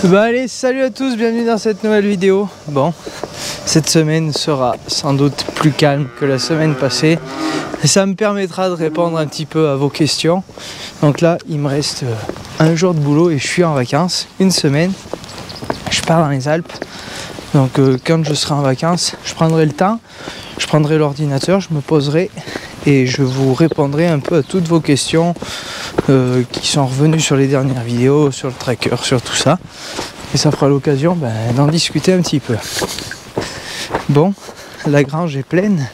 Bah allez, salut à tous, bienvenue dans cette nouvelle vidéo. Bon, cette semaine sera sans doute plus calme que la semaine passée. Et ça me permettra de répondre un petit peu à vos questions. Donc là, il me reste un jour de boulot et je suis en vacances, une semaine. Je pars dans les Alpes. Donc quand je serai en vacances, je prendrai le temps, je prendrai l'ordinateur, je me poserai et je vous répondrai un peu à toutes vos questions qui sont revenues sur les dernières vidéos, sur le tracker, sur tout ça. Et ça fera l'occasion d'en discuter un petit peu. Bon, la grange est pleine.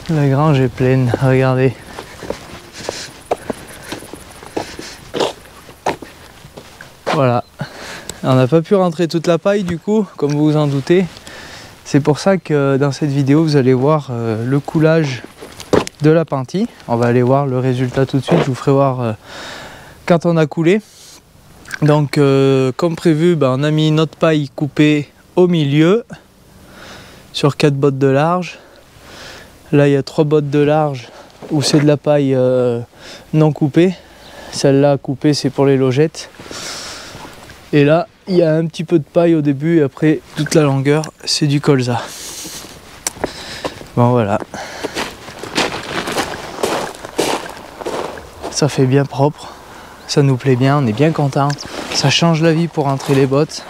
La grange est pleine, regardez. Voilà. On n'a pas pu rentrer toute la paille du coup, comme vous vous en doutez. C'est pour ça que dans cette vidéo, vous allez voir le coulage de l'appentis. On va aller voir le résultat tout de suite. Je vous ferai voir quand on a coulé. Donc, comme prévu, on a mis notre paille coupée au milieu sur 4 bottes de large. Là, il y a 3 bottes de large où c'est de la paille non coupée. Celle-là coupée, c'est pour les logettes. Et là, il y a un petit peu de paille au début et après, toute la longueur, c'est du colza. Bon, voilà. Ça fait bien propre. Ça nous plaît bien, on est bien content. Ça change la vie pour rentrer les bottes.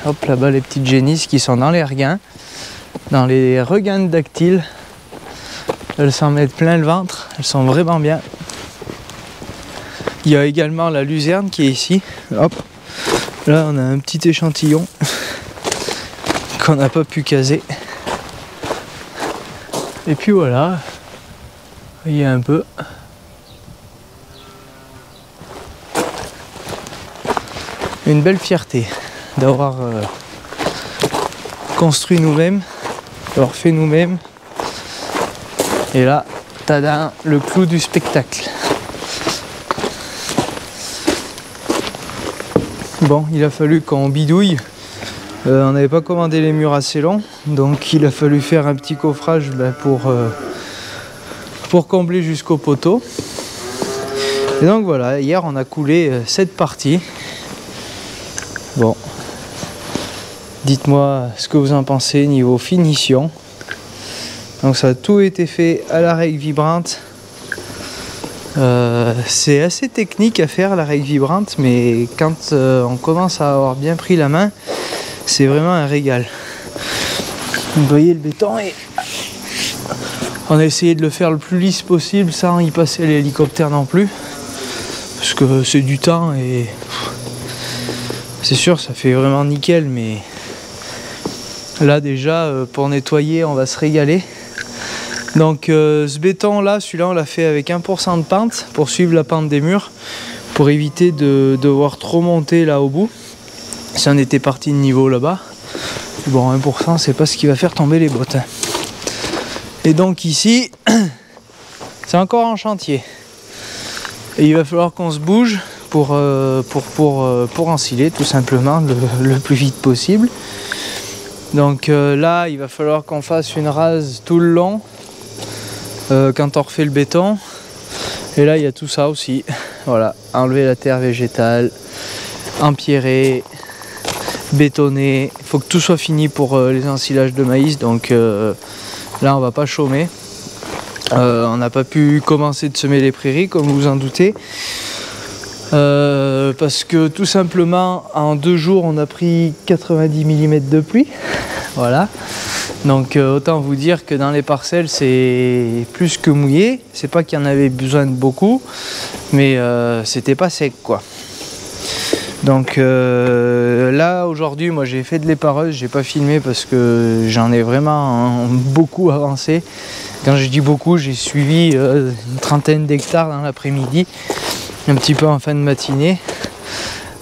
Hop, là-bas, les petites génisses qui sont dans les regains. Dans les regains dactyles. Elles s'en mettent plein le ventre. Elles sont vraiment bien. Il y a également la luzerne qui est ici. Hop. Là, on a un petit échantillon qu'on n'a pas pu caser. Et puis voilà. Il y a un peu. Une belle fierté d'avoir construit nous-mêmes, d'avoir fait nous-mêmes. Et là, tada, le clou du spectacle. Bon, il a fallu qu'on bidouille. On n'avait pas commandé les murs assez longs, donc il a fallu faire un petit coffrage pour combler jusqu'au poteau. Et donc voilà, hier on a coulé cette partie. Bon, dites-moi ce que vous en pensez niveau finition. Donc ça a tout été fait à la règle vibrante. C'est assez technique à faire la règle vibrante, mais quand on commence à avoir bien pris la main, c'est vraiment un régal. Vous voyez le béton et on a essayé de le faire le plus lisse possible sans y passer l'hélicoptère non plus, parce que c'est du temps et c'est sûr ça fait vraiment nickel, mais là déjà pour nettoyer on va se régaler. Donc ce béton là, celui-là on l'a fait avec 1% de pente pour suivre la pente des murs, pour éviter de devoir trop monter là au bout si on était parti de niveau là-bas. Bon, 1% c'est pas ce qui va faire tomber les bottes. Et donc ici c'est encore en chantier et il va falloir qu'on se bouge pour ensiler tout simplement le plus vite possible. Donc là il va falloir qu'on fasse une rase tout le long quand on refait le béton. Et là il y a tout ça aussi, voilà, enlever la terre végétale, empierrer, bétonner. Il faut que tout soit fini pour les ensilages de maïs, donc là on va pas chômer. On n'a pas pu commencer de semer les prairies comme vous vous en doutez, parce que tout simplement en 2 jours on a pris 90 mm de pluie. Voilà, donc autant vous dire que dans les parcelles c'est plus que mouillé. C'est pas qu'il y en avait besoin de beaucoup, mais c'était pas sec quoi. Donc là aujourd'hui moi j'ai fait de l'épareuse, j'ai pas filmé parce que j'en ai vraiment beaucoup avancé. Quand je dis beaucoup, j'ai suivi une trentaine d'hectares dans l'après-midi, un petit peu en fin de matinée.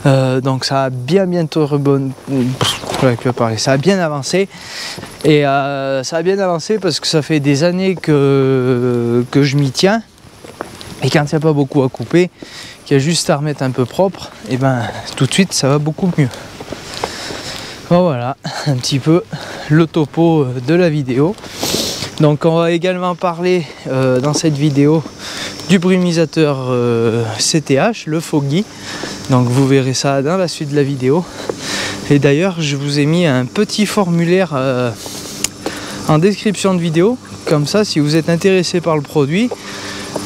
Donc ça a ça a bien avancé. Et ça a bien avancé parce que ça fait des années que je m'y tiens. Et quand il n'y a pas beaucoup à couper, qu'il y a juste à remettre un peu propre, et tout de suite ça va beaucoup mieux. Bon, voilà un petit peu le topo de la vidéo. Donc on va également parler dans cette vidéo du brumisateur CTH, le Foggy. Donc vous verrez ça dans la suite de la vidéo. Et d'ailleurs je vous ai mis un petit formulaire en description de vidéo. Comme ça, si vous êtes intéressé par le produit,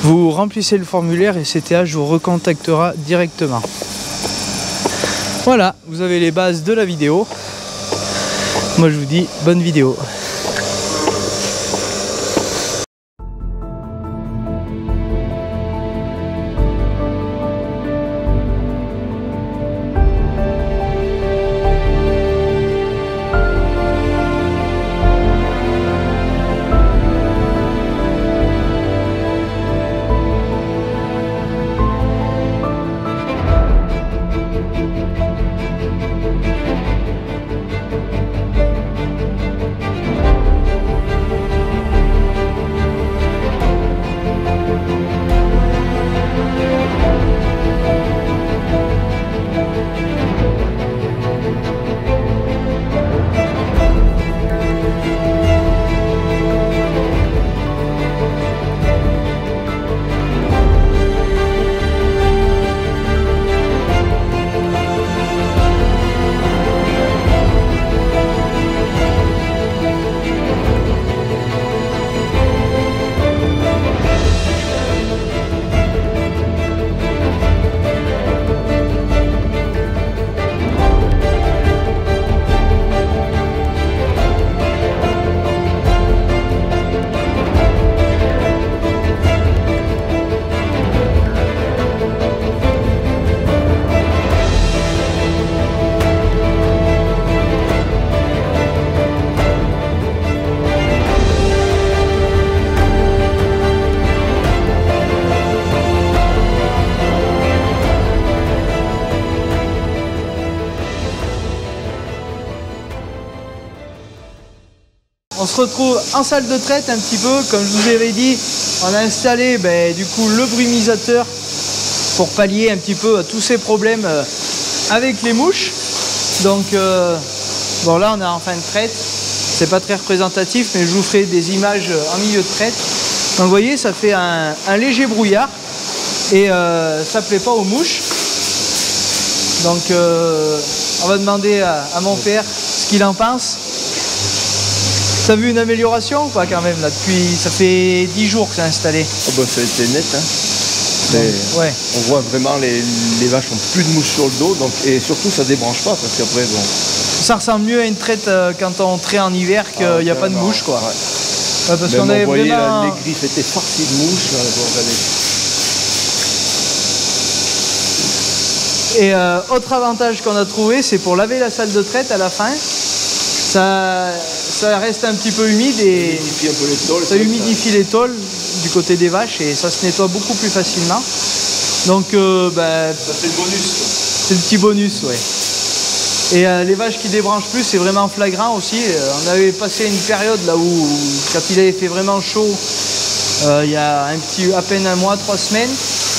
vous remplissez le formulaire et CTH vous recontactera directement. Voilà, vous avez les bases de la vidéo. Moi je vous dis bonne vidéo. On se retrouve en salle de traite un petit peu, comme je vous avais dit, on a installé du coup le brumisateur pour pallier un petit peu à tous ces problèmes avec les mouches. Donc bon, là on est en fin de traite, c'est pas très représentatif mais je vous ferai des images en milieu de traite. Donc vous voyez, ça fait un léger brouillard et ça plaît pas aux mouches. Donc on va demander à mon père ce qu'il en pense. T'as vu une amélioration ou pas quand même là depuis, ça fait 10 jours que c'est installé. Oh bah ça a été net hein. Donc, ouais. On voit vraiment les vaches ont plus de mouches sur le dos donc, et surtout ça débranche pas parce qu'après bon. Ça ressemble mieux à une traite quand on traite en hiver qu'il n'y a pas de mouches quoi. Ouais, parce qu'on avait voyez, vraiment... là, les griffes étaient farcies de mouches. Et autre avantage qu'on a trouvé, c'est pour laver la salle de traite à la fin. Ça reste un petit peu humide et ça humidifie les tôles du côté des vaches et ça se nettoie beaucoup plus facilement. Donc ça c'est le bonus. C'est le petit bonus, ouais. Et les vaches qui débranchent plus, c'est vraiment flagrant aussi. On avait passé une période là où, quand il avait fait vraiment chaud, il y a à peine un mois, 3 semaines,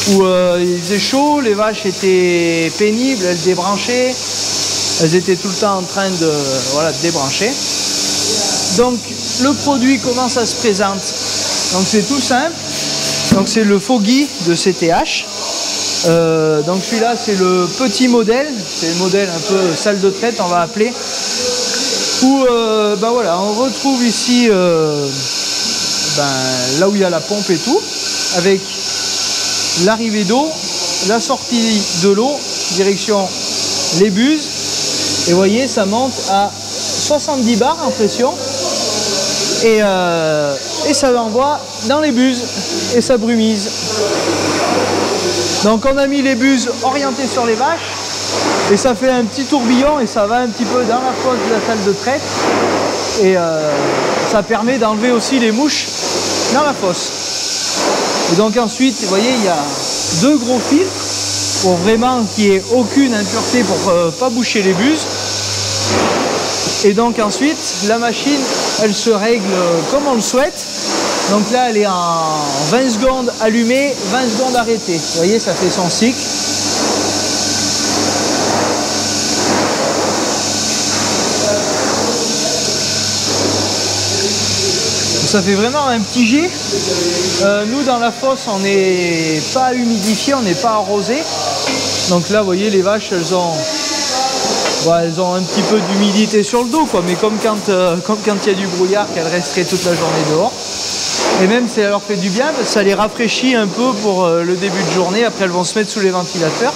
où il faisait chaud, les vaches étaient pénibles, elles débranchaient. Elles étaient tout le temps en train de débrancher. Donc le produit, comment ça se présente? Donc c'est tout simple. Donc c'est le Foggy de CTH. Donc celui-là c'est le petit modèle. C'est le modèle un peu salle de traite on va appeler. Où on retrouve ici là où il y a la pompe et tout. Avec l'arrivée d'eau, la sortie de l'eau, direction les buses. Et vous voyez, ça monte à 70 bars en pression. Et ça l'envoie dans les buses. Et ça brumise. Donc on a mis les buses orientées sur les vaches. Et ça fait un petit tourbillon et ça va un petit peu dans la fosse de la salle de traite. Et ça permet d'enlever aussi les mouches dans la fosse. Et donc ensuite, vous voyez, il y a 2 gros filtres. Pour vraiment qu'il n'y ait aucune impureté pour pas boucher les buses. Et donc ensuite, la machine, elle se règle comme on le souhaite. Donc là, elle est en 20 secondes allumée, 20 secondes arrêtée. Vous voyez, ça fait son cycle. Ça fait vraiment un petit jet. Nous dans la fosse on n'est pas humidifié, on n'est pas arrosé. Donc là vous voyez les vaches elles ont un petit peu d'humidité sur le dos quoi, mais comme quand il y a du brouillard qu'elles resteraient toute la journée dehors. Et même si ça leur fait du bien, ça les rafraîchit un peu pour le début de journée, après elles vont se mettre sous les ventilateurs.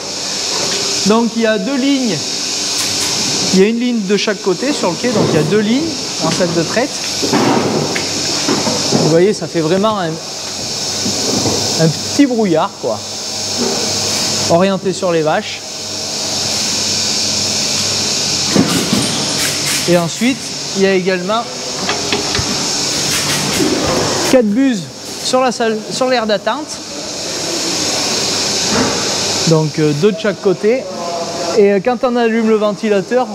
Donc il y a 2 lignes, il y a une ligne de chaque côté sur le quai, donc il y a 2 lignes en salle de traite. Vous voyez ça fait vraiment un petit brouillard quoi, orienté sur les vaches. Et ensuite, il y a également 4 buses sur l'aire d'attente. Donc 2 de chaque côté. Et quand on allume le ventilateur,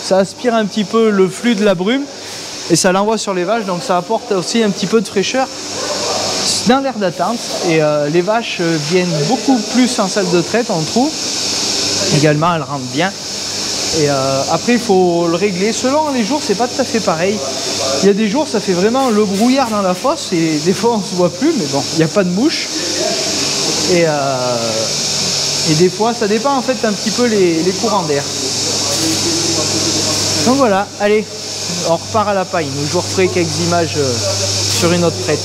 ça aspire un petit peu le flux de la brume et ça l'envoie sur les vaches. Donc ça apporte aussi un petit peu de fraîcheur dans l'aire d'attente. Et les vaches viennent beaucoup plus en salle de traite, on trouve. Également, elles rentrent bien. Et après il faut le régler selon les jours, c'est pas tout à fait pareil. Il y a des jours ça fait vraiment le brouillard dans la fosse et des fois on se voit plus, mais bon, il n'y a pas de mouches. Et des fois ça dépend en fait un petit peu les courants d'air. Donc voilà, allez, on repart à la paille. Je vous referai quelques images sur une autre traite.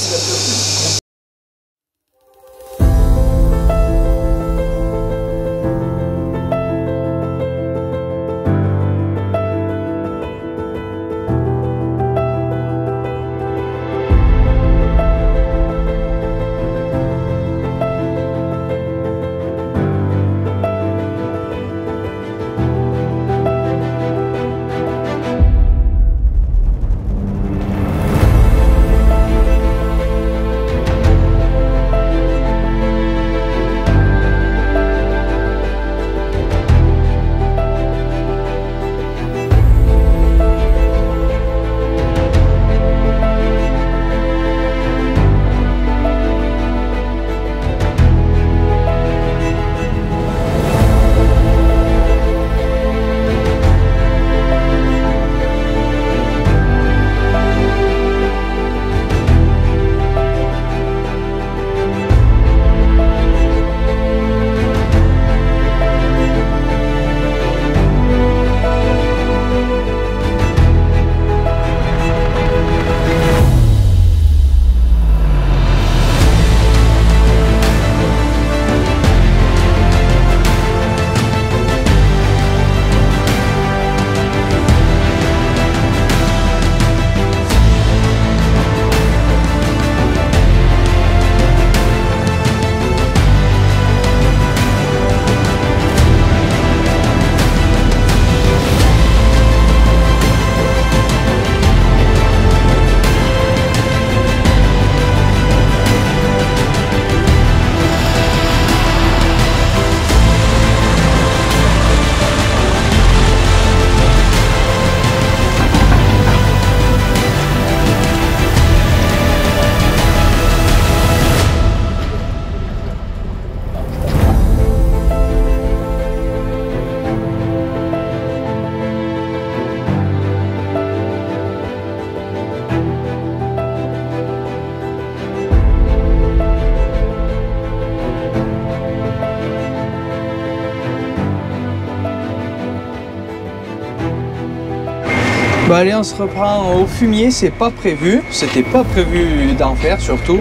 Bah allez, on se reprend au fumier, c'est pas prévu, c'était pas prévu d'en faire surtout.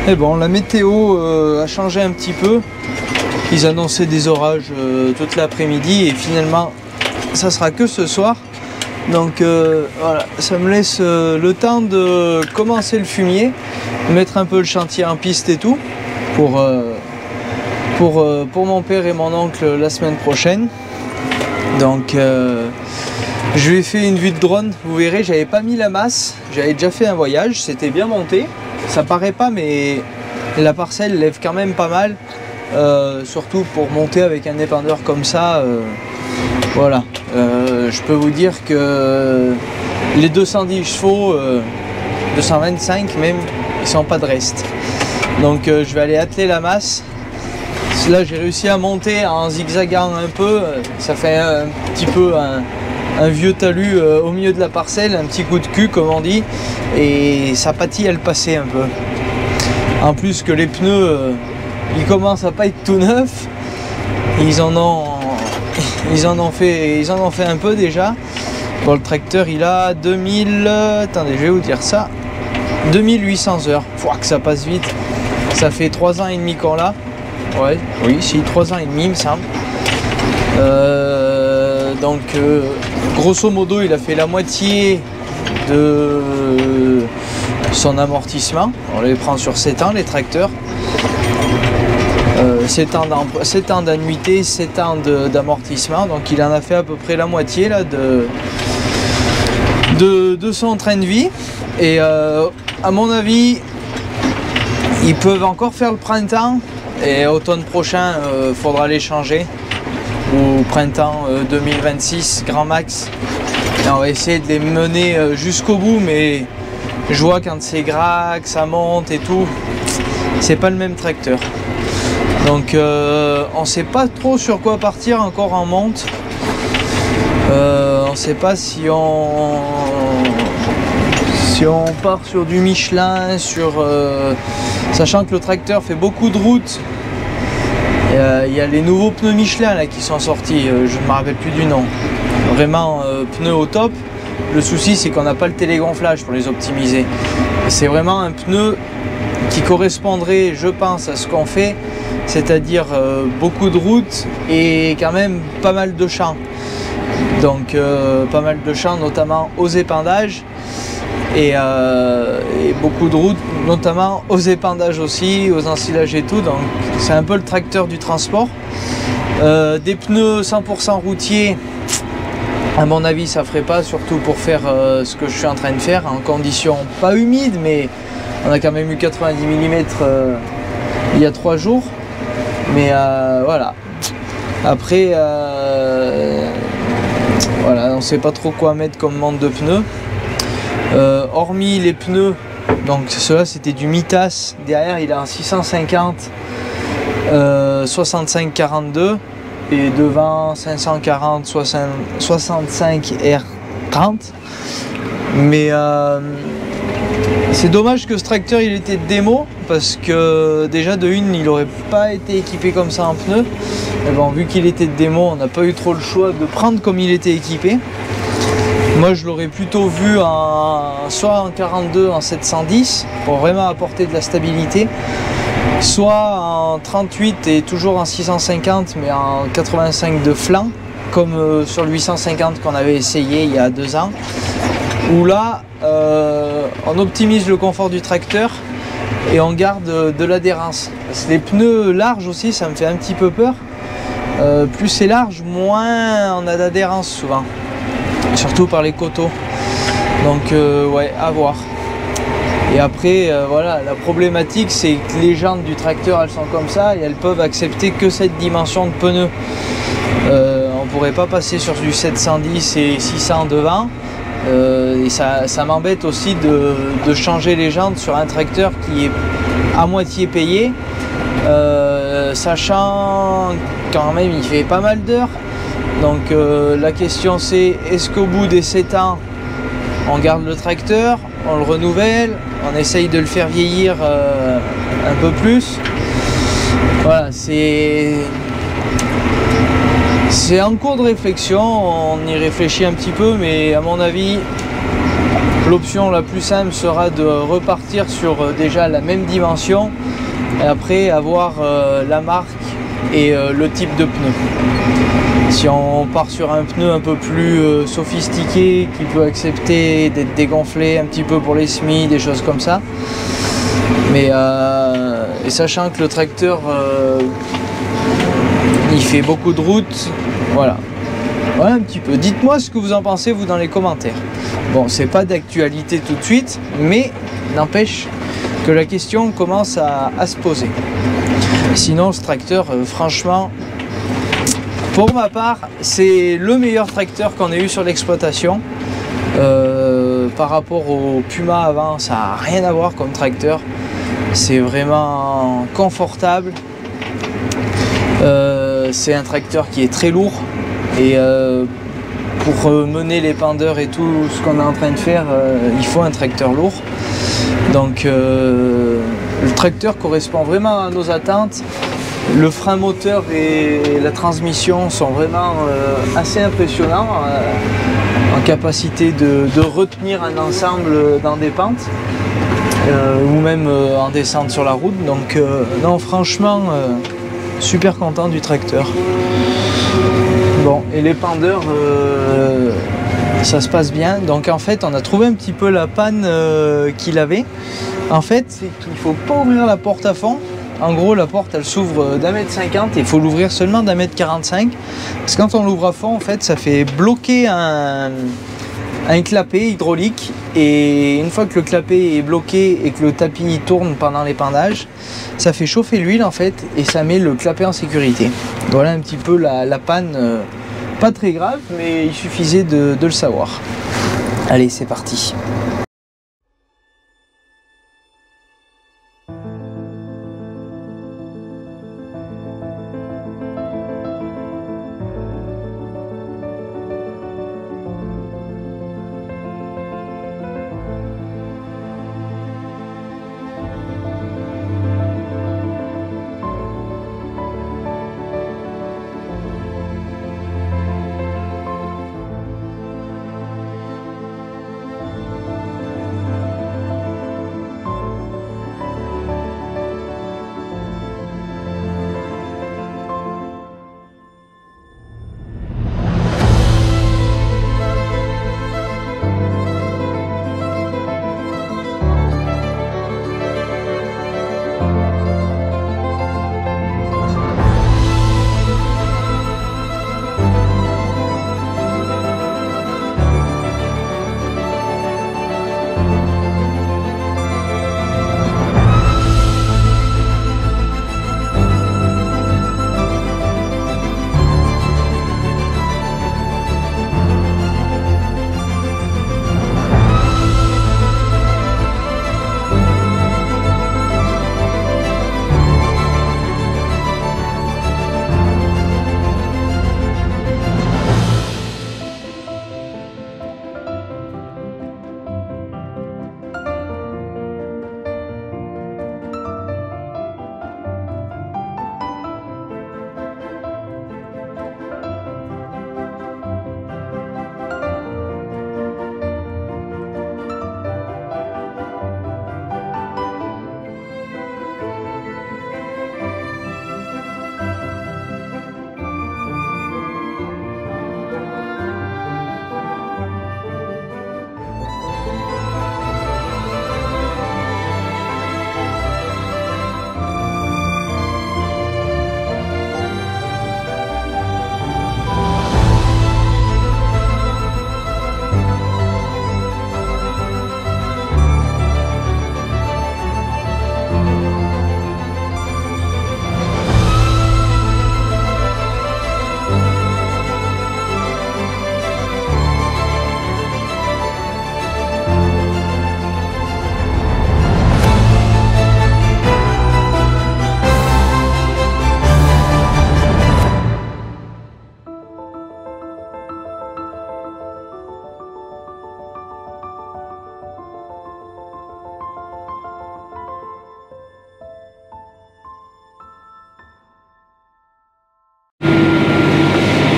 Mais bon, la météo a changé un petit peu. Ils annonçaient des orages toute l'après-midi et finalement ça sera que ce soir. Donc voilà, ça me laisse le temps de commencer le fumier, mettre un peu le chantier en piste et tout pour mon père et mon oncle la semaine prochaine. Donc je lui ai fait une vue de drone, vous verrez, j'avais pas mis la masse, j'avais déjà fait un voyage, c'était bien monté. Ça paraît pas, mais la parcelle lève quand même pas mal, surtout pour monter avec un épandeur comme ça. Voilà, je peux vous dire que les 210 chevaux, 225 même, ils sont pas de reste. Donc je vais aller atteler la masse. Là j'ai réussi à monter en zigzagant un peu, ça fait un petit peu un vieux talus au milieu de la parcelle, un petit coup de cul comme on dit, et sa pâtille elle passait un peu. En plus que les pneus ils commencent à pas être tout neufs, ils en ont fait un peu déjà. Bon, le tracteur il a 2000, attendez je vais vous dire ça, 2800 heures, faut que ça passe vite, ça fait 3 ans et demi qu'on l'a, ouais, oui, si 3 ans et demi il me semble. Donc grosso modo il a fait la moitié de son amortissement. On les prend sur 7 ans les tracteurs, 7 ans d'annuité, 7 ans d'amortissement, donc il en a fait à peu près la moitié là, de son train de vie. Et à mon avis ils peuvent encore faire le printemps, et automne prochain faudra les changer, ou printemps 2026 grand max, et on va essayer de les mener jusqu'au bout, mais je vois quand c'est gras, que ça monte et tout, c'est pas le même tracteur. Donc on sait pas trop sur quoi partir encore en monte. On sait pas si on part sur du Michelin, sachant que le tracteur fait beaucoup de routes. Il y a les nouveaux pneus Michelin là, qui sont sortis, je ne me rappelle plus du nom. Vraiment pneus au top. Le souci c'est qu'on n'a pas le télégonflage pour les optimiser. C'est vraiment un pneu qui correspondrait, je pense, à ce qu'on fait, c'est-à-dire beaucoup de routes et quand même pas mal de champs. Donc pas mal de champs, notamment aux épandages, et beaucoup de routes, notamment aux épandages aussi, aux ensilages et tout. Donc c'est un peu le tracteur du transport. Des pneus 100% routiers, à mon avis ça ferait pas, surtout pour faire ce que je suis en train de faire en conditions pas humides, mais on a quand même eu 90 mm il y a 3 jours. Mais voilà, après voilà, on sait pas trop quoi mettre comme monte de pneus, hormis les pneus. Donc cela c'était du Mitas, derrière il a un 650 65-42 et devant 540 65 R30. Mais c'est dommage que ce tracteur il était de démo, parce que déjà de une il aurait pas été équipé comme ça en pneus. Et bon, vu qu'il était de démo, on n'a pas eu trop le choix de prendre comme il était équipé. Moi je l'aurais plutôt vu soit en 42 en 710 pour vraiment apporter de la stabilité, soit en 38 et toujours en 650 mais en 85 de flanc, comme sur le 850 qu'on avait essayé il y a 2 ans, où là on optimise le confort du tracteur et on garde de l'adhérence. Parce que les pneus larges aussi, ça me fait un petit peu peur. Plus c'est large, moins on a d'adhérence souvent, surtout par les coteaux. Donc ouais, à voir. Et après voilà, la problématique c'est que les jantes du tracteur elles sont comme ça et elles peuvent accepter que cette dimension de pneus. On pourrait pas passer sur du 710 et 600 devant. Et ça m'embête aussi de changer les jantes sur un tracteur qui est à moitié payé, sachant quand même il fait pas mal d'heures. Donc la question c'est, est-ce qu'au bout des 7 ans on garde le tracteur, on le renouvelle, on essaye de le faire vieillir un peu plus. Voilà, c'est en cours de réflexion, on y réfléchit un petit peu, mais à mon avis l'option la plus simple sera de repartir sur déjà la même dimension et après avoir la marque et le type de pneu. Si on part sur un pneu un peu plus sophistiqué qui peut accepter d'être dégonflé un petit peu pour les semis, des choses comme ça, mais et sachant que le tracteur il fait beaucoup de routes, voilà. Voilà un petit peu. Dites-moi ce que vous en pensez vous dans les commentaires. Bon, c'est pas d'actualité tout de suite, mais n'empêche que la question commence à se poser. Sinon, ce tracteur, franchement, pour ma part, c'est le meilleur tracteur qu'on ait eu sur l'exploitation. Par rapport au Puma avant, ça n'a rien à voir comme tracteur. C'est vraiment confortable. C'est un tracteur qui est très lourd et pour mener les pendeurs et tout ce qu'on est en train de faire, il faut un tracteur lourd. Donc le tracteur correspond vraiment à nos attentes. Le frein moteur et la transmission sont vraiment assez impressionnants en capacité de retenir un ensemble dans des pentes ou même en descente sur la route. Donc non, franchement, super content du tracteur. Bon, et les pendeurs, ça se passe bien. Donc en fait, on a trouvé un petit peu la panne qu'il avait. En fait, c'est qu'il ne faut pas ouvrir la porte à fond. En gros, la porte, elle s'ouvre d'1,50 m et il faut l'ouvrir seulement d'1,45 m. Parce que quand on l'ouvre à fond, en fait, ça fait bloquer un clapet hydraulique. Et une fois que le clapet est bloqué et que le tapis tourne pendant l'épandage, ça fait chauffer l'huile, en fait, et ça met le clapet en sécurité. Voilà un petit peu la panne, pas très grave, mais il suffisait de le savoir. Allez, c'est parti.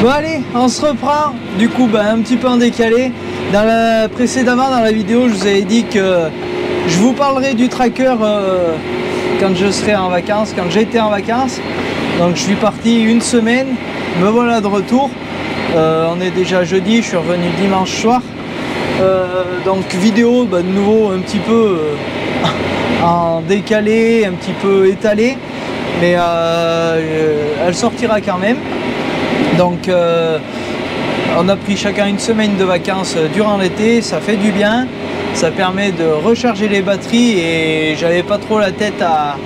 Bon allez, on se reprend. Du coup, un petit peu en décalé. Précédemment dans la vidéo, je vous avais dit que je vous parlerai du tracker quand je serai en vacances, quand j'étais en vacances. Donc je suis parti une semaine, me voilà de retour. On est déjà jeudi, je suis revenu dimanche soir. Donc vidéo de nouveau un petit peu en décalé, un petit peu étalé, mais elle sortira quand même. Donc on a pris chacun une semaine de vacances durant l'été, ça fait du bien, ça permet de recharger les batteries et j'avais pas trop la tête à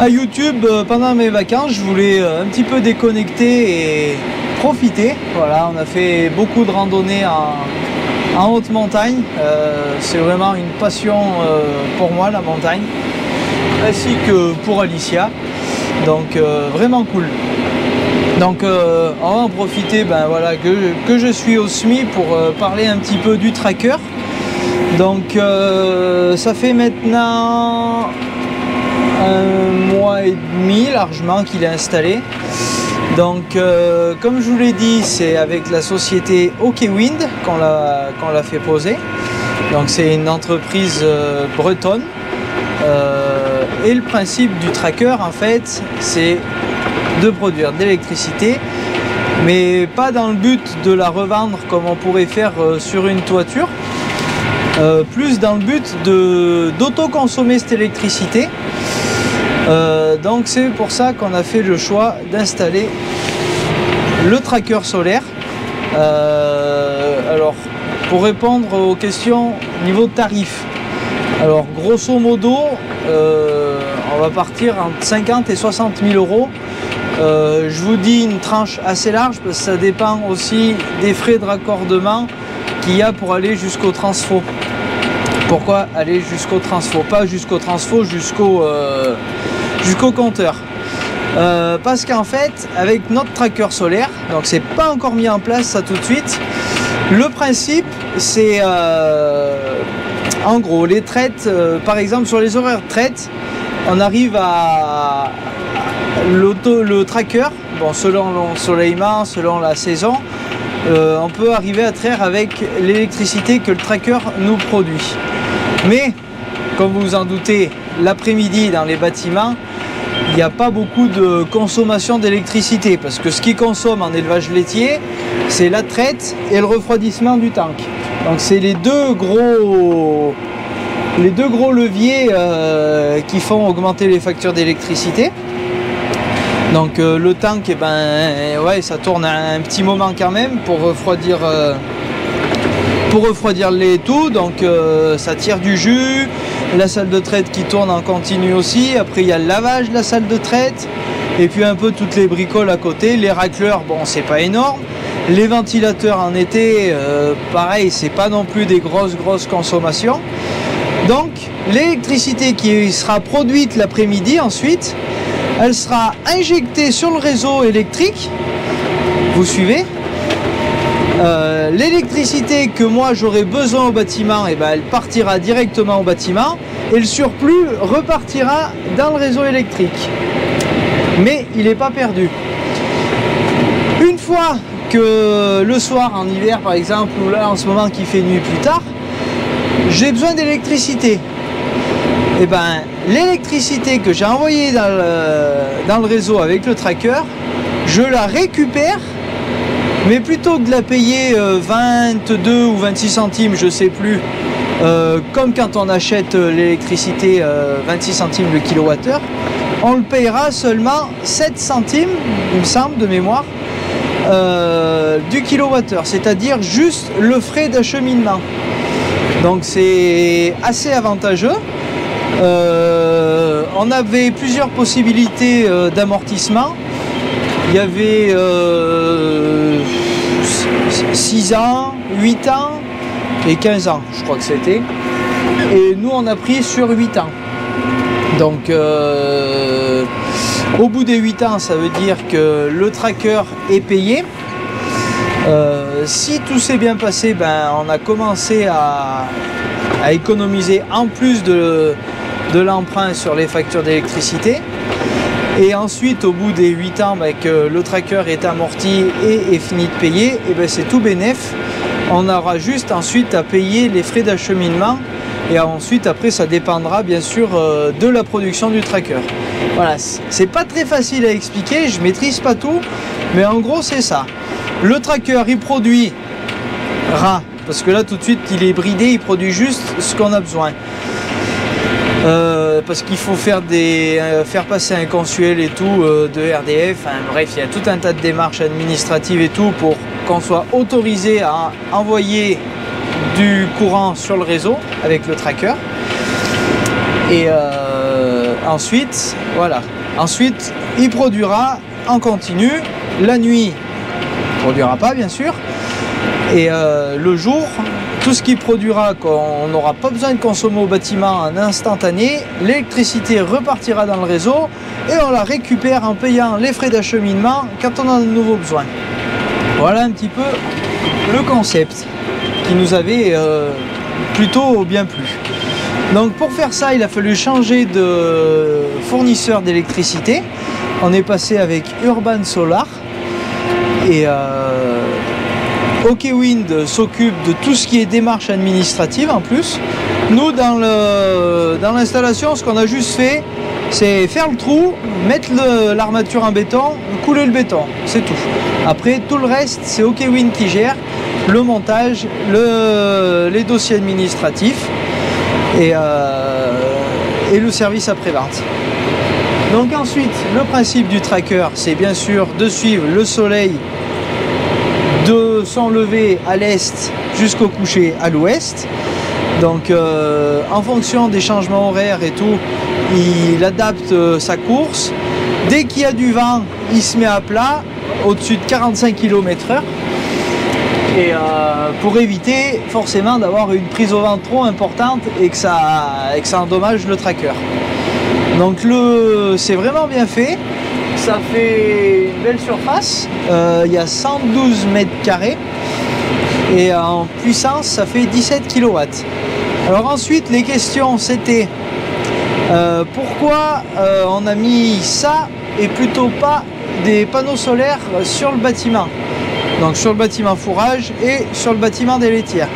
YouTube pendant mes vacances. Je voulais un petit peu déconnecter et profiter. Voilà, on a fait beaucoup de randonnées en haute montagne. C'est vraiment une passion pour moi, la montagne, ainsi que pour Alicia. Donc vraiment cool. Donc on va en profiter voilà, que je suis au SMI pour parler un petit peu du tracker. Donc ça fait maintenant 1 mois et demi largement qu'il est installé. Donc comme je vous l'ai dit, c'est avec la société OKWind qu'on l'a fait poser. Donc c'est une entreprise bretonne. Et le principe du tracker en fait, c'est de produire de l'électricité, mais pas dans le but de la revendre comme on pourrait faire sur une toiture, plus dans le but d'autoconsommer cette électricité. Donc c'est pour ça qu'on a fait le choix d'installer le tracker solaire. Alors pour répondre aux questions niveau tarif, alors grosso modo on va partir entre 50 et 60 000 euros. Je vous dis une tranche assez large parce que ça dépend aussi des frais de raccordement qu'il y a pour aller jusqu'au transfo. Pourquoi aller jusqu'au transfo? Pas jusqu'au transfo, jusqu'au compteur. Parce qu'en fait, avec notre tracker solaire, donc c'est pas encore mis en place ça tout de suite, le principe c'est en gros les traites, par exemple sur les horaires de traite, on arrive à le tracker, bon, selon l'ensoleillement, selon la saison, on peut arriver à traire avec l'électricité que le tracker nous produit. Mais, comme vous vous en doutez, l'après-midi dans les bâtiments, il n'y a pas beaucoup de consommation d'électricité parce que ce qui consomme en élevage laitier, c'est la traite et le refroidissement du tank. Donc c'est les deux gros leviers qui font augmenter les factures d'électricité. Donc le tank, ouais, ça tourne un petit moment quand même pour refroidir le lait et tout. Donc ça tire du jus. La salle de traite qui tourne en continu aussi. Après il y a le lavage de la salle de traite. Et puis un peu toutes les bricoles à côté. Les racleurs, bon, c'est pas énorme. Les ventilateurs en été, pareil, c'est pas non plus des grosses consommations. Donc l'électricité qui sera produite l'après-midi ensuite, elle sera injectée sur le réseau électrique. Vous suivez? L'électricité que moi j'aurai besoin au bâtiment, elle partira directement au bâtiment et le surplus repartira dans le réseau électrique. Mais il n'est pas perdu. Une fois que le soir en hiver par exemple, ou là en ce moment qui fait nuit plus tard, j'ai besoin d'électricité. L'électricité que j'ai envoyée dans le réseau avec le tracker, je la récupère, mais plutôt que de la payer 22 ou 26 centimes, je sais plus, comme quand on achète l'électricité 26 centimes le kilowattheure, on le payera seulement 7 centimes, il me semble, de mémoire, du kilowattheure, c'est-à-dire juste le frais d'acheminement. Donc c'est assez avantageux. On avait plusieurs possibilités d'amortissement. Il y avait 6 ans, 8 ans et 15 ans, je crois que c'était. Et nous, on a pris sur 8 ans. Donc, au bout des 8 ans, ça veut dire que le tracker est payé. Si tout s'est bien passé, on a commencé à économiser en plus de l'emprunt sur les factures d'électricité. Et ensuite, au bout des 8 ans, que le tracker est amorti et est fini de payer, et c'est tout bénef. On aura juste ensuite à payer les frais d'acheminement. Et ensuite, après, ça dépendra bien sûr de la production du tracker. Voilà, c'est pas très facile à expliquer, je maîtrise pas tout, mais en gros, c'est ça. Le tracker, il produit parce que là, tout de suite, il est bridé, il produit juste ce qu'on a besoin. Parce qu'il faut faire passer un consuel et tout de RDF, bref, il y a tout un tas de démarches administratives et tout pour qu'on soit autorisé à envoyer du courant sur le réseau avec le tracker. Et ensuite, voilà. Ensuite, il produira en continu. La nuit, il ne produira pas, bien sûr. Et le jour, tout ce qui produira, qu'on n'aura pas besoin de consommer au bâtiment en instantané, l'électricité repartira dans le réseau et on la récupère en payant les frais d'acheminement quand on a de nouveaux besoins. Voilà un petit peu le concept qui nous avait plutôt bien plu. Donc pour faire ça, il a fallu changer de fournisseur d'électricité. On est passé avec Urban Solar et OKWind s'occupe de tout ce qui est démarche administrative en plus. Nous dans l'installation, ce qu'on a juste fait, c'est faire le trou, mettre l'armature en béton, couler le béton, c'est tout. Après tout le reste, c'est OKWind qui gère le montage, les dossiers administratifs et le service après-vente. Donc ensuite, le principe du tracker, c'est bien sûr de suivre le soleil de son lever à l'est jusqu'au coucher à l'ouest. Donc en fonction des changements horaires et tout, il adapte sa course. Dès qu'il y a du vent, il se met à plat au-dessus de 45 km/h. Et pour éviter forcément d'avoir une prise au vent trop importante et que ça endommage le tracker. Donc c'est vraiment bien fait. Ça fait une belle surface. Il y a 112 mètres carrés. Et en puissance, ça fait 17 kW. Alors ensuite, les questions, c'était pourquoi on a mis ça et plutôt pas des panneaux solaires sur le bâtiment. Donc sur le bâtiment fourrage et sur le bâtiment des laitières.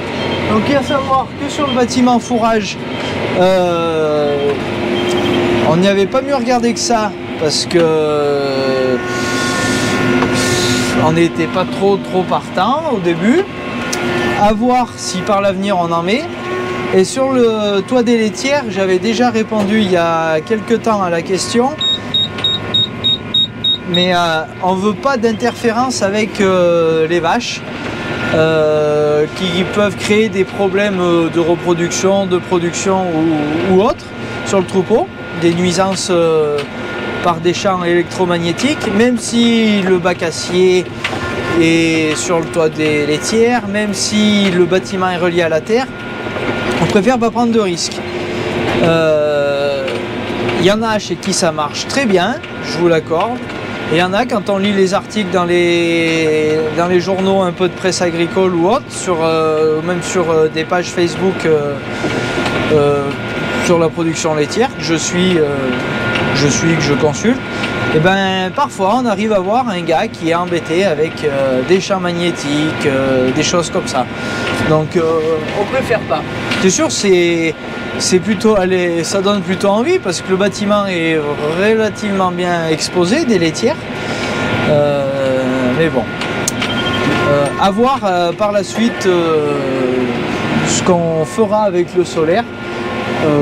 Donc il y a à savoir que sur le bâtiment fourrage, on n'y avait pas mieux regardé que ça parce que on n'était pas trop partant au début. À voir si par l'avenir on en met. Et sur le toit des laitières, j'avais déjà répondu il y a quelques temps à la question. Mais on ne veut pas d'interférence avec les vaches qui peuvent créer des problèmes de reproduction, de production ou autres sur le troupeau, des nuisances par des champs électromagnétiques, même si le bac acier est sur le toit des laitières, même si le bâtiment est relié à la terre, on préfère pas prendre de risques. Il y en a chez qui ça marche très bien, je vous l'accorde. Et il y en a, quand on lit les articles dans les journaux un peu de presse agricole ou autre, même sur des pages Facebook sur la production laitière que je consulte, et ben parfois on arrive à voir un gars qui est embêté avec des champs magnétiques, des choses comme ça. Donc on préfère pas. C'est sûr, c'est plutôt, ça donne plutôt envie parce que le bâtiment est relativement bien exposé des laitières. Mais bon, à voir par la suite ce qu'on fera avec le solaire.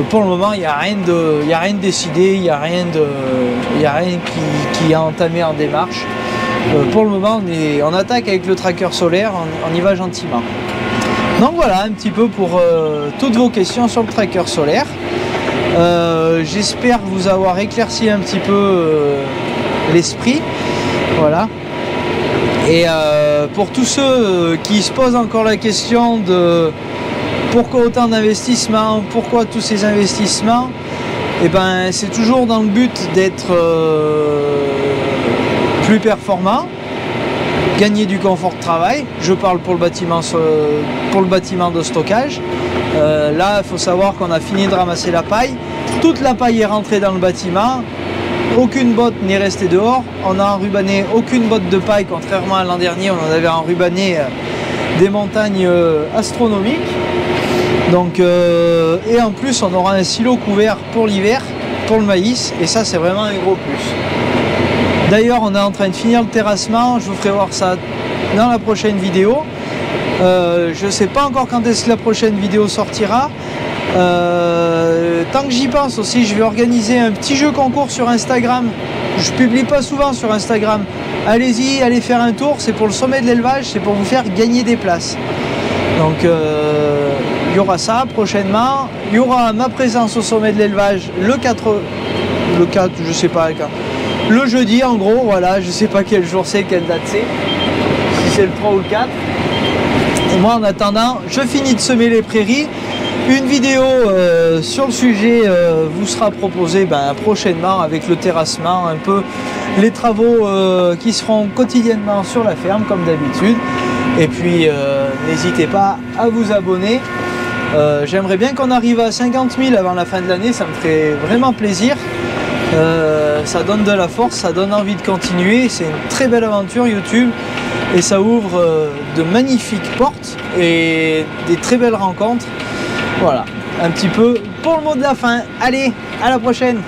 Pour le moment, il n'y a rien de décidé, il n'y a rien qui a entamé en démarche. Pour le moment, on attaque avec le tracker solaire, on y va gentiment. Donc voilà un petit peu pour toutes vos questions sur le tracker solaire. J'espère vous avoir éclairci un petit peu l'esprit. Voilà. Et pour tous ceux qui se posent encore la question de pourquoi autant d'investissements, pourquoi tous ces investissements, et ben c'est toujours dans le but d'être plus performant, gagner du confort de travail. Je parle pour le bâtiment de stockage. Là, il faut savoir qu'on a fini de ramasser la paille. Toute la paille est rentrée dans le bâtiment. Aucune botte n'est restée dehors. On n'a enrubanné aucune botte de paille, contrairement à l'an dernier, on en avait enrubanné des montagnes astronomiques. Donc, et en plus, on aura un silo couvert pour l'hiver, pour le maïs, et ça, c'est vraiment un gros plus. D'ailleurs, on est en train de finir le terrassement. Je vous ferai voir ça dans la prochaine vidéo. Je ne sais pas encore quand est-ce que la prochaine vidéo sortira. Tant que j'y pense aussi, je vais organiser un petit jeu concours sur Instagram. Je publie pas souvent sur Instagram. Allez-y, allez faire un tour. C'est pour le sommet de l'élevage, c'est pour vous faire gagner des places. Donc il y aura ça prochainement. Il y aura ma présence au sommet de l'élevage le 4, je sais pas quand. Le jeudi en gros, voilà, je sais pas quel jour c'est, quelle date c'est. Si c'est le 3 ou le 4. Et moi en attendant, je finis de semer les prairies. Une vidéo sur le sujet vous sera proposée prochainement avec le terrassement, un peu les travaux qui seront quotidiennement sur la ferme comme d'habitude. Et puis n'hésitez pas à vous abonner. J'aimerais bien qu'on arrive à 50 000 avant la fin de l'année, ça me ferait vraiment plaisir. Ça donne de la force, ça donne envie de continuer. C'est une très belle aventure YouTube et ça ouvre de magnifiques portes et des très belles rencontres. Voilà, un petit peu pour le mot de la fin. Allez, à la prochaine!